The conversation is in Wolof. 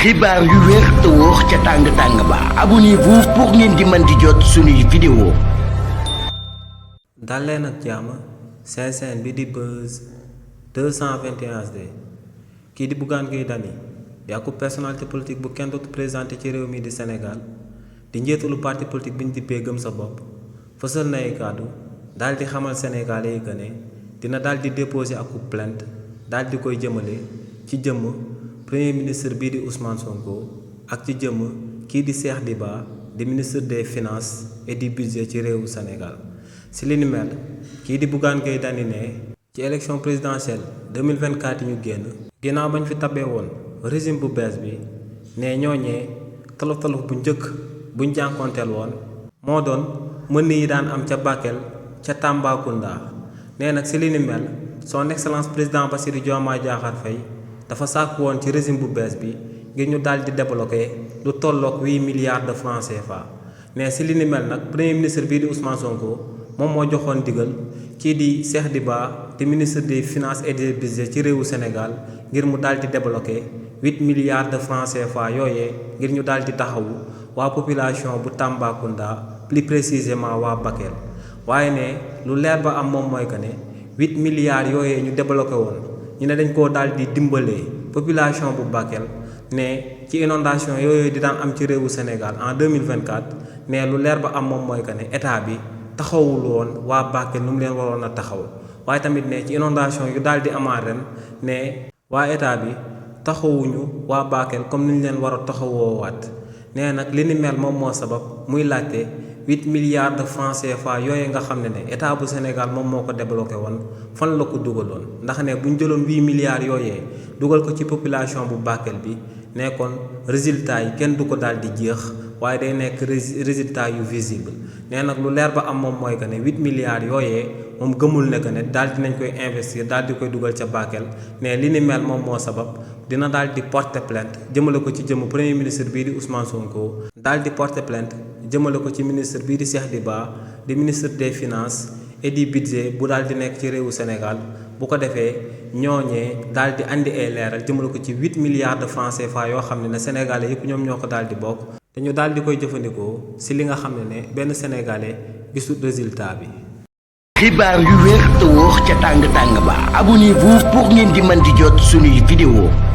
xibaar yu wér te wóor ca tàng ba abonnez-vous pour ngeen di mën di jot suñuy vidéo. dal leen ak jàmm seen chaîne bi di Buzz 221 HD kii di Bougane Gueye Dany di ak personnalité politique bu kenn dootu présenté ci réew mi di Sénégal di njiitalu parti politique bi ñu dippee Gëm Sa Bopp fësal na ay kàddu daal di xamal Sénégalais yi que ne dina daal di déposer ak plainte daal di koy jëmale ci jëmm premier ministre bii di Ousmane Sonko ak ci jëmm kii di Cheikh Diba di ministre des finances et du budget ci réewu Sénégal si li ni mel kii di Bougane Gueye Dany ne ci élection présidentielle 2024 yi ñu génn ginnaaw bañ fi tabee woon régime bu bees bi ne ñooñee tolof-tolof bu njëkk buñ jànkoonteel woon moo doon mën yi daan am ca Bakel ca Tambacounda nee nag si li ni mel son excellence président Bassirou Diomaye Diakhar Faye dafa sàkk woon ci régime bu bees bi ngir ñu daal di débloquer lu tolloog 8 milliards de francs CFA ne si li ni mel nag premier ministre bii di Ousmane Sonko moom moo joxoon digal kii di Cheikh Diba di ministre des finances et du budget ci réewu Sénégal ngir mu daal di débloquer 8 milliards de francs CFA yooyee ngir ñu daal di taxawu waa population bu Tambacounda plus précisément waa Bakel waaye ne lu leer ba am moom mooy que ne 8 milliards yooyee ñu débloqué woon ñu ne dañ koo daal di dimbalee population bu Bakel ne ci inondation yooyu di daan am ci réewu Sénégal en 2024 ne lu leer ba am moom mooy que ne état bi taxawul woon waa Bakel nu mu leen waroon a taxaw waaye tamit ne ci inondation yu daal di amaat ren ne waa état bi taxawuñu waa Bakel comme ni ñu leen war a taxawoowaat nee nag li ni mel moom moo sabab muy laajte 8 milliards de francs CFA yooyu nga xam ne état bu Sénégal moom moo ko débloqué woon fan la ko dugaloon ndax ne bu ñu jëloon 8 milliards yooyee dugal ko ci population bu Bakel bi nekkoon résultat yi kenn du ko daal di jeex waaye day nekk résultat yu visible nee nag lu leer ba am moom mooy que ne 8 milliards yooyee moom gëmul ne que ne daal dinañ koy investir daal di koy dugal ca Bakel ne li ni mel moom moo sabab dina daal di porter plainte jëmale ko ci jëmm premier ministre bii di Ousmane Sonko daal di porter plainte jëmale ko ci ministre bii di Cheikh Diba di ministre des finances et du budget bu daal di nekk ci réewu Sénégal bu ko defee ñooñee daal di andi ay leeral jëmale ko ci 8 milliards de francs CFA yoo xam ne Sénégalais yëpp ñoom ñoo ko daal di bokk te ñu daal di koy jëfandikoo si li nga xam ne benn Sénégalais gisul résultat bi. xibaar yu wér te wóor ca tàng ba abonnez-vous pour ngeen di mën di jot suñuy vidéo.